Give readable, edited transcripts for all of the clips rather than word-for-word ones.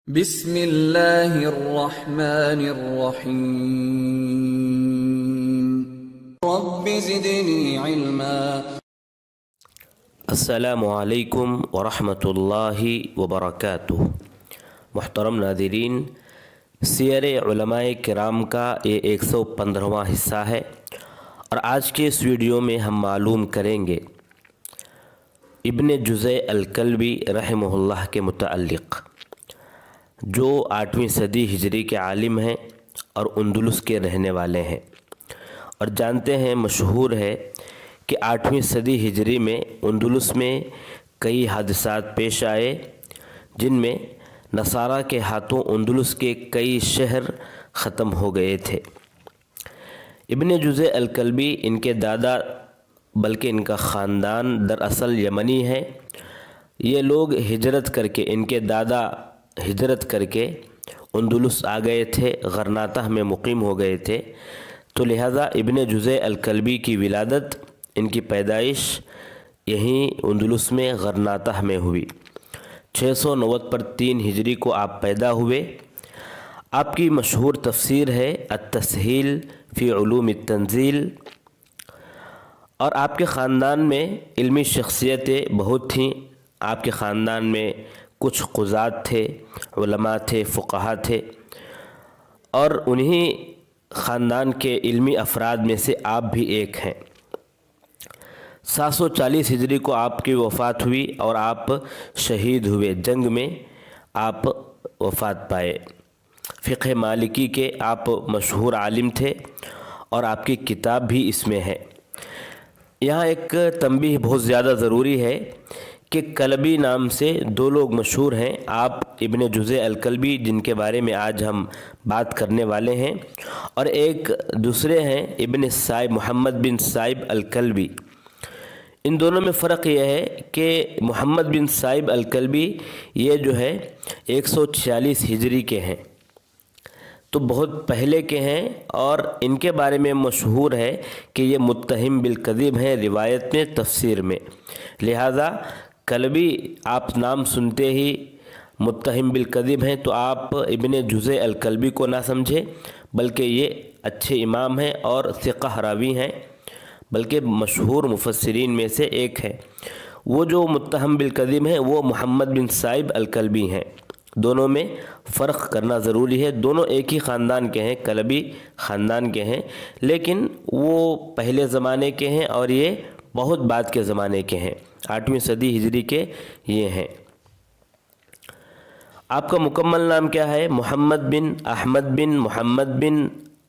بسم اللہ الرحمن الرحیم رب زدنی علما۔ السلام علیکم ورحمۃ اللہ وبرکاتہ۔ محترم ناظرین، سیر علماء کرام کا یہ 115واں حصہ ہے، اور آج کے اس ویڈیو میں ہم معلوم کریں گے ابن جزی الکلبی رحمہ اللہ کے متعلق، جو 8ویں صدی ہجری کے عالم ہیں اور اندلس کے رہنے والے ہیں، اور جانتے ہیں، مشہور ہے کہ 8ویں صدی ہجری میں اندلس میں کئی حادثات پیش آئے، جن میں نصارہ کے ہاتھوں اندلس کے کئی شہر ختم ہو گئے تھے۔ ابن جزی الکلبی ان کے دادا بلکہ ان کا خاندان دراصل یمنی ہے۔ یہ لوگ ہجرت کر کے، ان کے دادا ہجرت کر کے اندلس آ گئے تھے، غرناطہ میں مقیم ہو گئے تھے، تو لہذا ابن جزی الکلبی کی ولادت، ان کی پیدائش یہیں اندلس میں غرناطہ میں ہوئی۔ 690 پر 3 ہجری کو آپ پیدا ہوئے۔ آپ کی مشہور تفسیر ہے التسہیل فی علوم التنزیل، اور آپ کے خاندان میں علمی شخصیتیں بہت تھیں۔ آپ کے خاندان میں کچھ قضات تھے، علماء تھے، فقہا تھے، اور انہی خاندان کے علمی افراد میں سے آپ بھی ایک ہیں۔ 740 ہجری کو آپ کی وفات ہوئی اور آپ شہید ہوئے، جنگ میں آپ وفات پائے۔ فقہ مالکی کے آپ مشہور عالم تھے، اور آپ کی کتاب بھی اس میں ہے۔ یہاں ایک تنبیہ بہت زیادہ ضروری ہے کہ کلبی نام سے 2 لوگ مشہور ہیں، آپ ابن جزی الکلبی جن کے بارے میں آج ہم بات کرنے والے ہیں، اور ایک دوسرے ہیں ابن سائب، محمد بن سائب الکلبی۔ ان دونوں میں فرق یہ ہے کہ محمد بن سائب الکلبی یہ جو ہے 146 ہجری کے ہیں، تو بہت پہلے کے ہیں، اور ان کے بارے میں مشہور ہے کہ یہ متہم بالکذب ہیں روایت میں، تفسیر میں۔ لہذا کلبی آپ نام سنتے ہی متہم بالکذب ہیں، تو آپ ابن جزی الکلبی کو نہ سمجھیں، بلکہ یہ اچھے امام ہیں اور ثقہ راوی ہیں، بلکہ مشہور مفسرین میں سے ایک ہے۔ وہ جو متہم بالکذب ہیں وہ محمد بن سائب الکلبی ہیں۔ دونوں میں فرق کرنا ضروری ہے۔ دونوں ایک ہی خاندان کے ہیں، کلبی خاندان کے ہیں، لیکن وہ پہلے زمانے کے ہیں اور یہ بہت بعد کے زمانے کے ہیں، 8ویں صدی ہجری کے یہ ہیں۔ آپ کا مکمل نام کیا ہے؟ محمد بن احمد بن محمد بن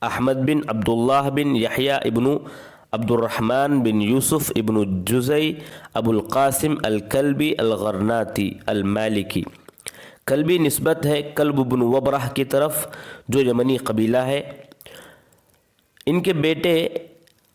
احمد بن عبداللہ بن یحییٰ ابن عبد الرحمن بن یوسف ابن جزی ابو القاسم الکلبی الغرناطی المالکی۔ کلبی نسبت ہے کلب بن وبرہ کی طرف، جو یمنی قبیلہ ہے۔ ان کے بیٹے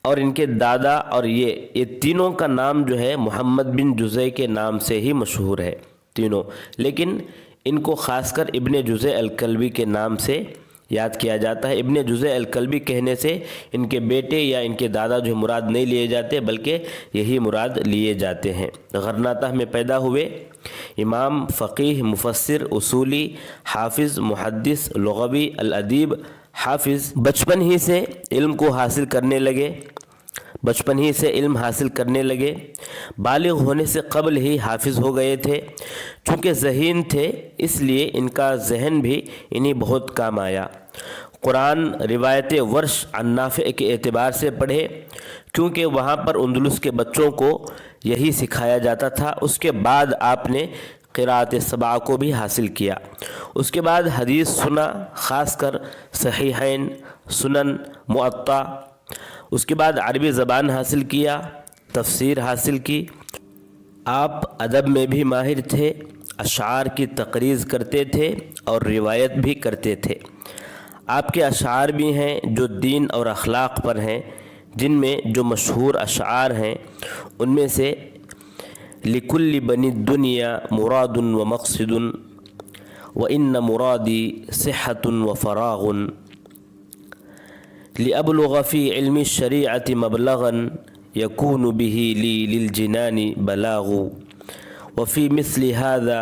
اور ان کے دادا اور یہ تینوں کا نام جو ہے محمد بن جزی کے نام سے ہی مشہور ہے تینوں، لیکن ان کو خاص کر ابن جزی الکلبی کے نام سے یاد کیا جاتا ہے۔ ابن جزی الکلبی کہنے سے ان کے بیٹے یا ان کے دادا جو مراد نہیں لیے جاتے، بلکہ یہی مراد لیے جاتے ہیں۔ غرناطہ میں پیدا ہوئے، امام، فقیہ، مفسر، اصولی، حافظ، محدث، لغوی، الادیب، حافظ۔ بچپن ہی سے علم حاصل کرنے لگے۔ بالغ ہونے سے قبل ہی حافظ ہو گئے تھے۔ چونکہ ذہین تھے، اس لیے ان کا ذہن بھی انہیں بہت کام آیا۔ قرآن روایت ورش عن نافع کے اعتبار سے پڑھے، کیونکہ وہاں پر اندلس کے بچوں کو یہی سکھایا جاتا تھا۔ اس کے بعد آپ نے قراءت سبع کو بھی حاصل کیا۔ اس کے بعد حدیث سنا، خاص کر صحیحین، سنن، موطا۔ اس کے بعد عربی زبان حاصل کیا، تفسیر حاصل کی۔ آپ ادب میں بھی ماہر تھے، اشعار کی تقریض کرتے تھے اور روایت بھی کرتے تھے۔ آپ کے اشعار بھی ہیں جو دین اور اخلاق پر ہیں، جن میں جو مشہور اشعار ہیں ان میں سے لِكُلِّ بَنِي الدُّنْيَا مُرَادٌ وَمَقْصِدٌ وَإِنَّ مُرَادِي صِحَّةٌ وَفَرَاغٌ لِأَبْلُغَ فِي عِلْمِ الشَّرِيعَةِ مَبْلَغًا يَكُونُ بِهِ لِي لِلْجِنَانِ بَلَاغُ وَفِي مِثْلِ هَذَا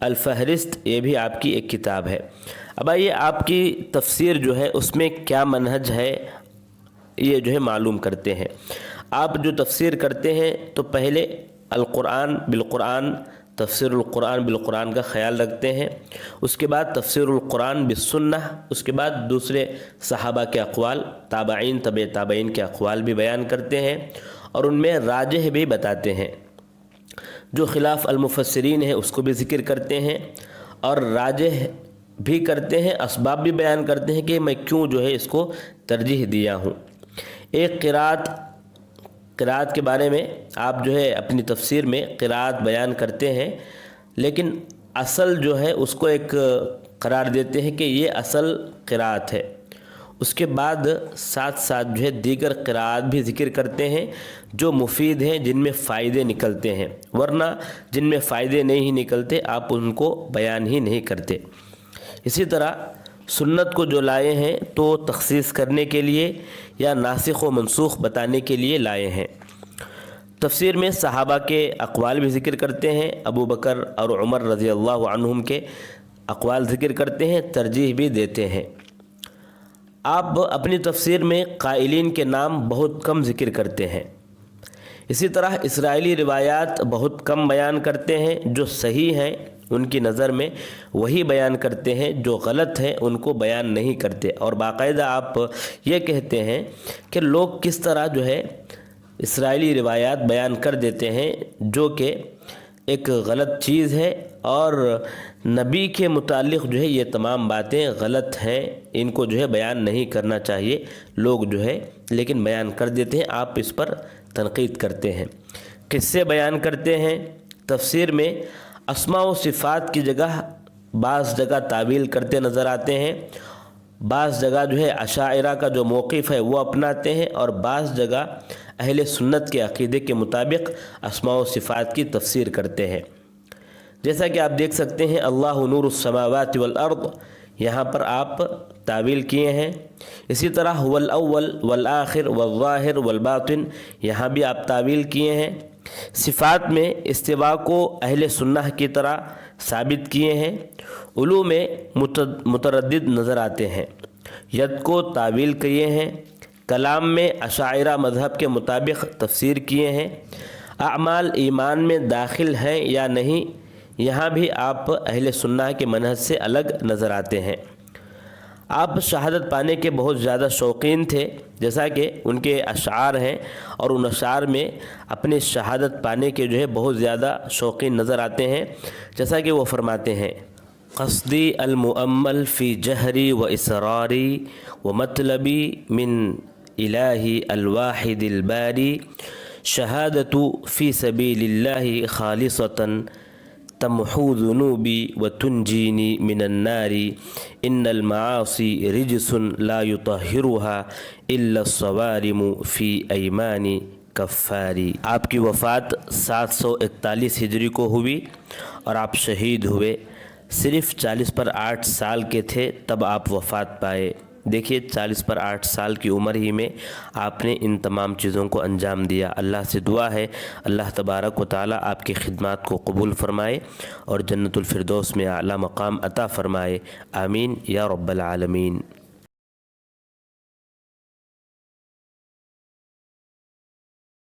الفہرست یہ بھی آپ کی ایک کتاب ہے۔ اب آئیے آپ کی تفسیر جو ہے اس میں کیا منہج ہے یہ جو ہے معلوم کرتے ہیں۔ آپ جو تفسیر کرتے ہیں تو پہلے القرآن بالقرآن، تفسیر القرآن بالقرآن کا خیال رکھتے ہیں، اس کے بعد تفسیر القرآن بالسنہ، اس کے بعد دوسرے صحابہ کے اقوال، تابعین، تبع تابعین کے اقوال بھی بیان کرتے ہیں اور ان میں راجح بھی بتاتے ہیں۔ جو خلاف المفسرین ہیں اس کو بھی ذکر کرتے ہیں اور راجح بھی کرتے ہیں، اسباب بھی بیان کرتے ہیں کہ میں کیوں جو ہے اس کو ترجیح دیا ہوں۔ ایک قرات کے بارے میں آپ جو ہے اپنی تفسیر میں قرات بیان کرتے ہیں، لیکن اصل جو ہے اس کو ایک قرار دیتے ہیں کہ یہ اصل قرات ہے۔ اس کے بعد ساتھ ساتھ جو ہے دیگر قرات بھی ذکر کرتے ہیں جو مفید ہیں، جن میں فائدے نکلتے ہیں، ورنہ جن میں فائدے نہیں نکلتے آپ ان کو بیان ہی نہیں کرتے۔ اسی طرح سنت کو جو لائے ہیں تو تخصیص کرنے کے لیے یا ناسخ و منسوخ بتانے کے لیے لائے ہیں۔ تفسیر میں صحابہ کے اقوال بھی ذکر کرتے ہیں، ابو بکر اور عمر رضی اللہ عنہم کے اقوال ذکر کرتے ہیں، ترجیح بھی دیتے ہیں۔ آپ اپنی تفسیر میں قائلین کے نام بہت کم ذکر کرتے ہیں۔ اسی طرح اسرائیلی روایات بہت کم بیان کرتے ہیں، جو صحیح ہیں ان کی نظر میں وہی بیان کرتے ہیں، جو غلط ہیں ان کو بیان نہیں کرتے، اور باقاعدہ آپ یہ کہتے ہیں کہ لوگ کس طرح جو ہے اسرائیلی روایات بیان کر دیتے ہیں جو کہ ایک غلط چیز ہے، اور نبی کے متعلق جو ہے یہ تمام باتیں غلط ہیں، ان کو جو ہے بیان نہیں کرنا چاہیے لوگ جو ہے، لیکن بیان کر دیتے ہیں۔ آپ اس پر تنقید کرتے ہیں، قصے بیان کرتے ہیں۔ تفسیر میں اسماء و صفات کی جگہ بعض جگہ تعویل کرتے نظر آتے ہیں، بعض جگہ جو ہے اشاعرہ کا جو موقف ہے وہ اپناتے ہیں، اور بعض جگہ اہل سنت کے عقیدے کے مطابق اسماء و صفات کی تفسیر کرتے ہیں۔ جیسا کہ آپ دیکھ سکتے ہیں اللہ نور السماوات والارض، یہاں پر آپ تعویل کیے ہیں۔ اسی طرح هو الاول والآخر والظاہر والباطن، یہاں بھی آپ تعویل کیے ہیں۔ صفات میں استواء کو اہل سنہ کی طرح ثابت کیے ہیں۔ علو میں متردد نظر آتے ہیں، ید کو تعویل کیے ہیں۔ کلام میں اشاعرہ مذہب کے مطابق تفسیر کیے ہیں۔ اعمال ایمان میں داخل ہیں یا نہیں، یہاں بھی آپ اہل سنہ کے منہج سے الگ نظر آتے ہیں۔ آپ شہادت پانے کے بہت زیادہ شوقین تھے، جیسا کہ ان کے اشعار ہیں، اور ان اشعار میں اپنے شہادت پانے کے جو ہے بہت زیادہ شوقین نظر آتے ہیں، جیسا کہ وہ فرماتے ہیں قصدی المؤمل فی جہری و اسراری و مطلبی من الہی الواحد الباری شہادت فی سبیل اللہ خالصتاً تمحو ذنوبی وتنجینی من النار ان المعاصی رجس لا يطہرها الا الصوارم فی ایمان کفاری۔ آپ کی وفات 741 ہجری کو ہوئی اور آپ شہید ہوئے، صرف 40 پر 8 سال کے تھے تب آپ وفات پائے۔ دیکھیے 40 پر 8 سال کی عمر ہی میں آپ نے ان تمام چیزوں کو انجام دیا۔ اللہ سے دعا ہے اللہ تبارک و تعالی آپ کی خدمات کو قبول فرمائے اور جنت الفردوس میں اعلیٰ مقام عطا فرمائے، آمین یا رب العالمین۔